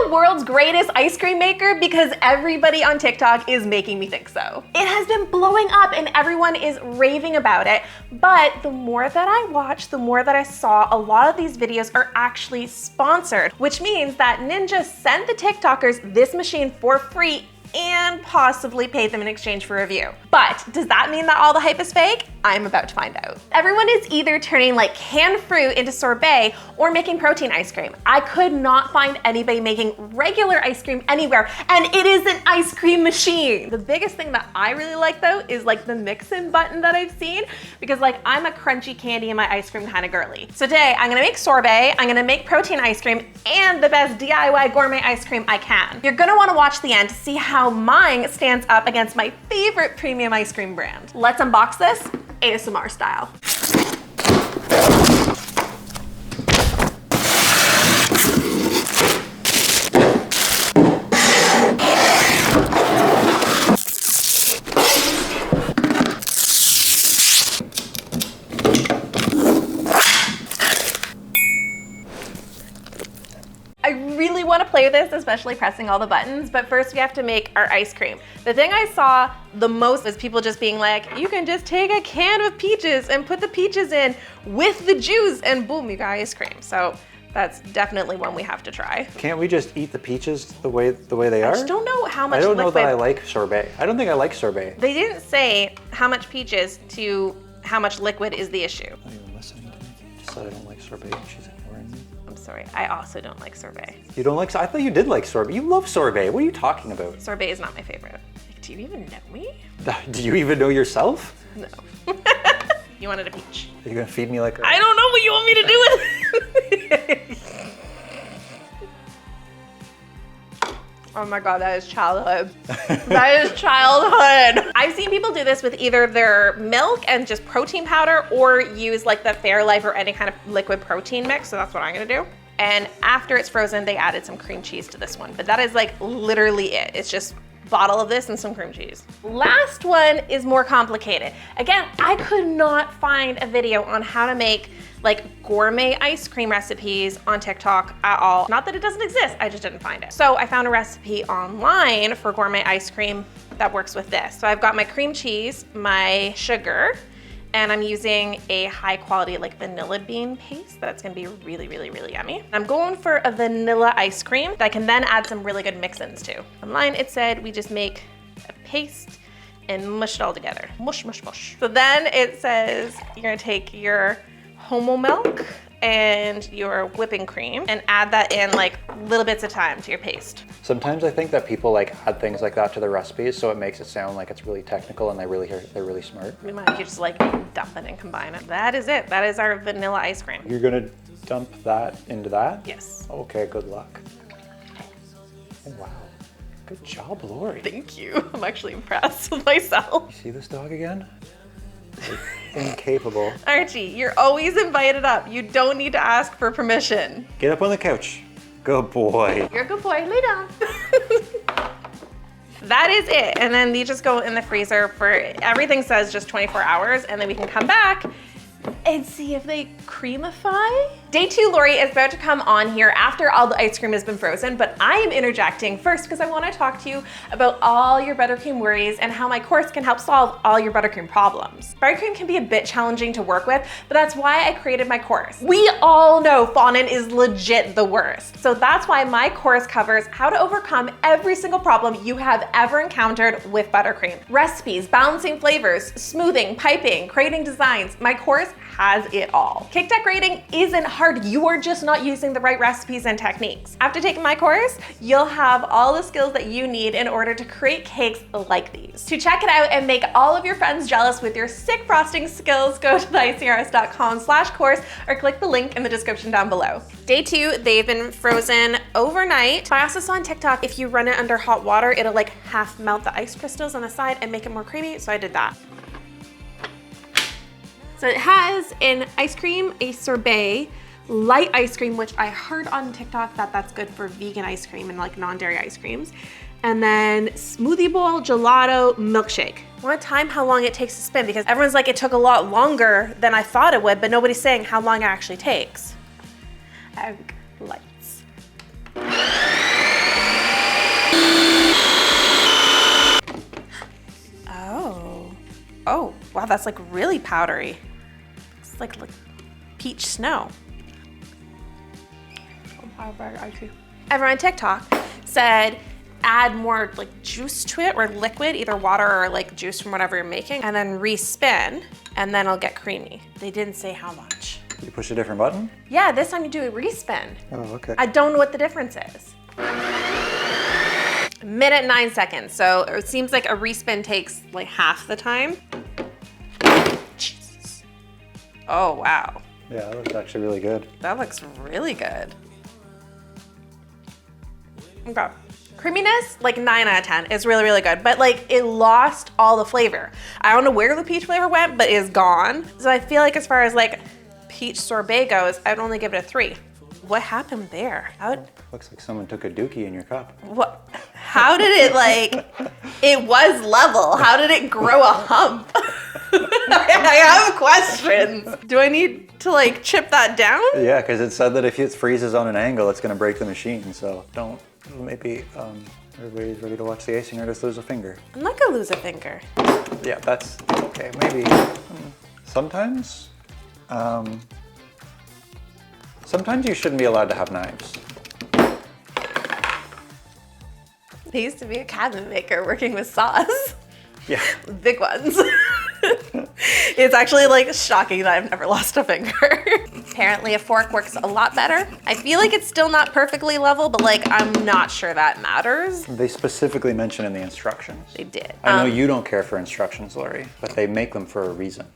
the world's greatest ice cream maker? Because everybody on TikTok is making me think so. It has been blowing up and everyone is raving about it. But the more that I watched, the more that I saw, a lot of these videos are actually sponsored, which means that Ninja sent the TikTokers this machine for free and possibly paid them in exchange for a review. But does that mean that all the hype is fake? I'm about to find out. Everyone is either turning like canned fruit into sorbet or making protein ice cream. I could not find anybody making regular ice cream anywhere, and it is an ice cream machine. The biggest thing that I really like though is like the mix-in button that I've seen, because like I'm a crunchy candy in my ice cream kind of girly. So today I'm gonna make sorbet, I'm gonna make protein ice cream, and the best DIY gourmet ice cream I can. You're gonna wanna watch the end to see how mine stands up against my favorite premium ice cream brand. Let's unbox this ASMR style. I really want to play with this, especially pressing all the buttons, but first we have to make our ice cream. The thing I saw the most was people just being like, you can just take a can of peaches and put the peaches in with the juice and boom, you got ice cream. So that's definitely one we have to try. Can't we just eat the peaches the way they are? I just don't know how much I don't know liquid. that I like sorbet. I don't think I like sorbet. They didn't say how much peaches to how much liquid is the issue. Not even listening to me. Just said I don't like sorbet. She's ignoring me. I'm sorry, I also don't like sorbet. You don't like? I thought you did like sorbet. You love sorbet. What are you talking about? Sorbet is not my favorite. Do you even know me? Do you even know yourself? No. You wanted a peach. Are you gonna feed me like a... I don't know what you want me to do with it. Oh my God, that is childhood. That is childhood. I've seen people do this with either their milk and just protein powder or use like the Fairlife or any kind of liquid protein mix. So that's what I'm gonna do. And after it's frozen, they added some cream cheese to this one. But that is like literally it. It's just a bottle of this and some cream cheese. Last one is more complicated. Again, I could not find a video on how to make like gourmet ice cream recipes on TikTok at all. Not that it doesn't exist, I just didn't find it. So I found a recipe online for gourmet ice cream that works with this. So I've got my cream cheese, my sugar, and I'm using a high quality like vanilla bean paste that's gonna be really, really, really yummy. I'm going for a vanilla ice cream that I can then add some really good mix-ins to. Online it said we just make a paste and mush it all together. Mush, mush, mush. So then it says you're gonna take your homo milk and your whipping cream and add that in like little bits of time to your paste. Sometimes I think that people like add things like that to their recipes so it makes it sound like it's really technical and they're really smart. We might just like dump it and combine it. That is it. That is our vanilla ice cream. You're gonna dump that into that? Yes. Okay, good luck. Oh, wow. Good job, Lori. Thank you. I'm actually impressed with myself. You see this dog again? Incapable. Archie, you're always invited up. You don't need to ask for permission. Get up on the couch. Good boy. You're a good boy, lay down. That is it. And then these just go in the freezer for, everything says just 24 hours, and then we can come back and see if they creamify. Day 2 Lori is about to come on here after all the ice cream has been frozen, but I am interjecting first because I want to talk to you about all your buttercream worries and how my course can help solve all your buttercream problems. Buttercream can be a bit challenging to work with, but that's why I created my course. We all know fondant is legit the worst. So that's why my course covers how to overcome every single problem you have ever encountered with buttercream. Recipes, balancing flavors, smoothing, piping, creating designs. My course has it all. Cake decorating isn't hard, you are just not using the right recipes and techniques. After taking my course, you'll have all the skills that you need in order to create cakes like these. To check it out and make all of your friends jealous with your sick frosting skills, go to theicingartist.com/course or click the link in the description down below. Day 2, they've been frozen overnight. I also saw on TikTok, if you run it under hot water, it'll like half melt the ice crystals on the side and make it more creamy, so I did that. So it has an ice cream, a sorbet, light ice cream, which I heard on TikTok that that's good for vegan ice cream and like non-dairy ice creams. And then smoothie bowl, gelato, milkshake. I want to time how long it takes to spin because everyone's like, it took a lot longer than I thought it would, but nobody's saying how long it actually takes. Egg lights. Wow, that's like really powdery. It's like peach snow. Everyone on TikTok said add more like juice to it or liquid, either water or like juice from whatever you're making, and then respin, and then it'll get creamy. They didn't say how much. You push a different button? Yeah, this time you do a respin. Oh, okay. I don't know what the difference is. 1:09. So it seems like a respin takes like half the time. Jesus. Oh, wow. Yeah, that looks actually really good. That looks really good. Okay. Creaminess, like 9 out of 10. It's really, really good. But like it lost all the flavor. I don't know where the peach flavor went, but it's gone. So I feel like as far as like peach sorbet goes, I'd only give it a 3. What happened there? Looks like someone took a dookie in your cup. What? How did it like, it was level. How did it grow a hump? I have questions. Do I need to like chip that down? Yeah, because it said that if it freezes on an angle, it's gonna break the machine. So don't, maybe everybody's ready to watch the icing artist lose a finger. I'm not gonna lose a finger. Yeah, that's okay, maybe. Sometimes you shouldn't be allowed to have knives. I used to be a cabinet maker working with saws. Yeah. Big ones. It's actually like shocking that I've never lost a finger. Apparently a fork works a lot better. I feel like it's still not perfectly level, but like I'm not sure that matters. They specifically mention in the instructions. They did. I know you don't care for instructions, Lori, but they make them for a reason.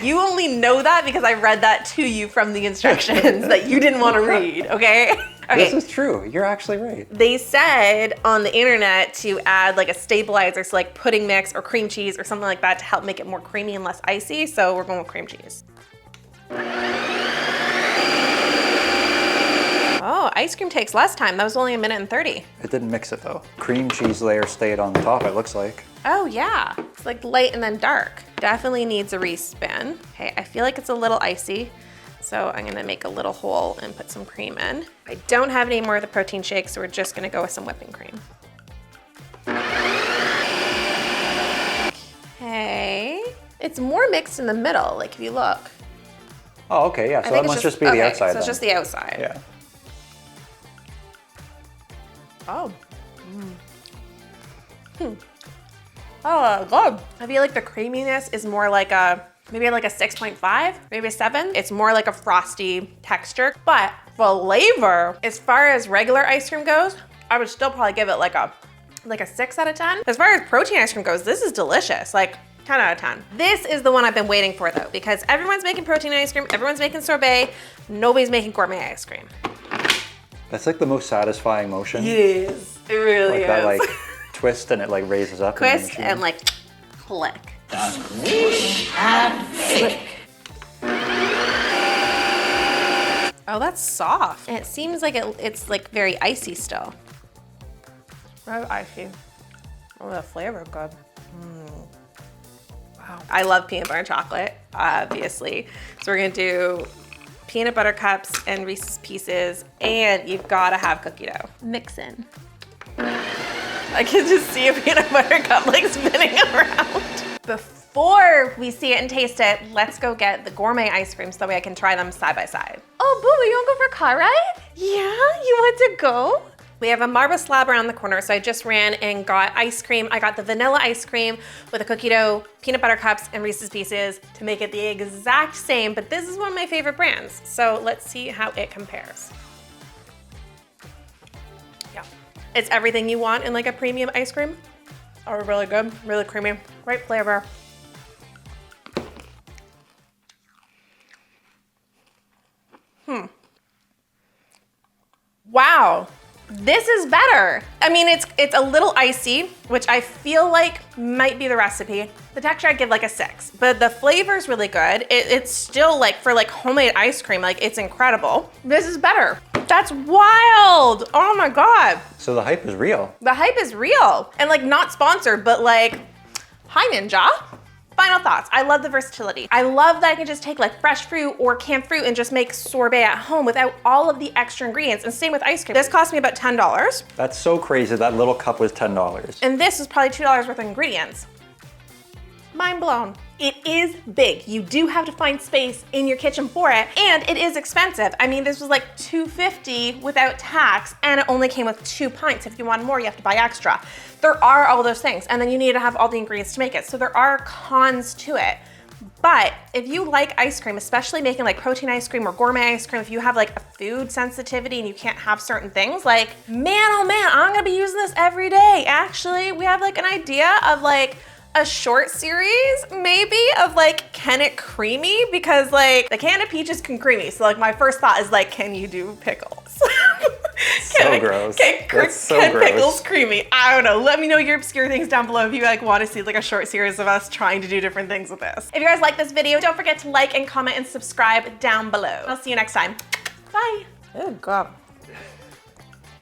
You only know that because I read that to you from the instructions that you didn't want to read, okay? Okay. This is true. You're actually right. They said on the internet to add like a stabilizer, so like pudding mix or cream cheese or something like that to help make it more creamy and less icy. So we're going with cream cheese. Oh, ice cream takes less time. That was only 1:30. It didn't mix it though. Cream cheese layer stayed on the top, it looks like. Oh yeah, it's like light and then dark. Definitely needs a respin. Okay, I feel like it's a little icy. So I'm gonna make a little hole and put some cream in. I don't have any more of the protein shake, so we're just gonna go with some whipping cream. Okay. It's more mixed in the middle, like if you look. Oh, okay, yeah, so that must just be the outside so it's just the outside. Yeah. Oh. Oh, good. I feel like the creaminess is more like maybe like a 6.5, maybe a 7. It's more like a frosty texture, but flavor, as far as regular ice cream goes, I would still probably give it like a 6 out of 10. As far as protein ice cream goes, this is delicious, like 10 out of 10. This is the one I've been waiting for though, because everyone's making protein ice cream, everyone's making sorbet, nobody's making gourmet ice cream. That's like the most satisfying motion. It is, it really is. That like twist and it like raises up. Twist and like click. Swish and flick. Oh, that's soft. And it seems like it's like very icy still. Very icy. Oh, the flavor good. Wow. I love peanut butter and chocolate, obviously. So we're gonna do peanut butter cups and Reese's Pieces, and you've gotta have cookie dough. Mix in. I can just see a peanut butter cup like spinning around. Before we see it and taste it, let's go get the gourmet ice cream so that way I can try them side by side. Oh, Boo, you wanna go for a car ride? Yeah, you want to go? We have a marble slab around the corner, so I just ran and got ice cream. I got the vanilla ice cream with the cookie dough, peanut butter cups, and Reese's Pieces to make it the exact same, but this is one of my favorite brands. So let's see how it compares. Yeah, it's everything you want in like a premium ice cream. Oh, really good, really creamy, great flavor. Wow. This is better. I mean, it's a little icy, which I feel like might be the recipe. The texture I'd give like a 6, but the flavor's really good. It's still like for like homemade ice cream, like it's incredible. This is better. That's wild. Oh my God. So the hype is real. The hype is real and like not sponsored, but like, hi Ninja. Final thoughts, I love the versatility. I love that I can just take like fresh fruit or canned fruit and just make sorbet at home without all of the extra ingredients, and same with ice cream. This cost me about $10. That's so crazy, that little cup was $10. And this is probably $2 worth of ingredients. Mind blown. It is big. You do have to find space in your kitchen for it, and it is expensive. I mean, this was like $2.50 without tax, and it only came with 2 pints. If you want more, you have to buy extra. There are all those things, and then you need to have all the ingredients to make it. So there are cons to it. But if you like ice cream, especially making like protein ice cream or gourmet ice cream, if you have like a food sensitivity and you can't have certain things, like, man, oh man, I'm gonna be using this every day. Actually, we have like an idea of like a short series maybe of like, can it creamy? Because like the can of peaches can creamy. So like my first thought is like, can you do pickles? So gross. That's so Can gross. pickles creamy? I don't know. Let me know your obscure things down below if you like want to see like a short series of us trying to do different things with this. If you guys like this video, don't forget to like and comment and subscribe down below. I'll see you next time. Bye. Oh God.